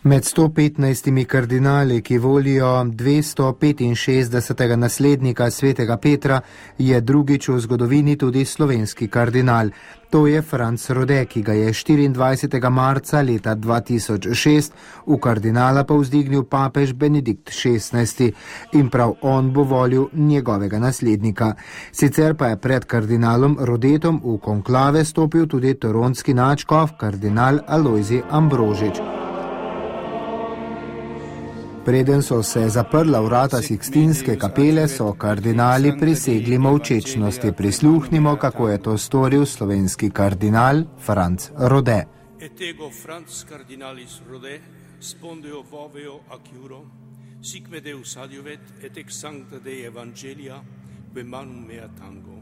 Med 115 kardinali, ki volijo 265. naslednika svetega Petra, je drugič v zgodovini tudi slovenski kardinal. To je Franc Rode, ki ga je 24. marca leta 2006 v kardinala povzdignil papež Benedikt XVI in prav on bo volil njegovega naslednika. Sicer pa je pred kardinalom Rodetom v konklave stopil tudi toronski nadškof kardinal Alojzij Ambrožič. Preden so se zaprla vrata Sikstinske kapele, so kardinali prisegli molčečnosti. Prisluhnimo, kako je to storil slovenski kardinal Franc Rode. Etego Franz cardinalis Rode, spondeo voveo acuro, sic me Deus adiuvet et ex sancta Dei Evangelia, quem manum mea tango.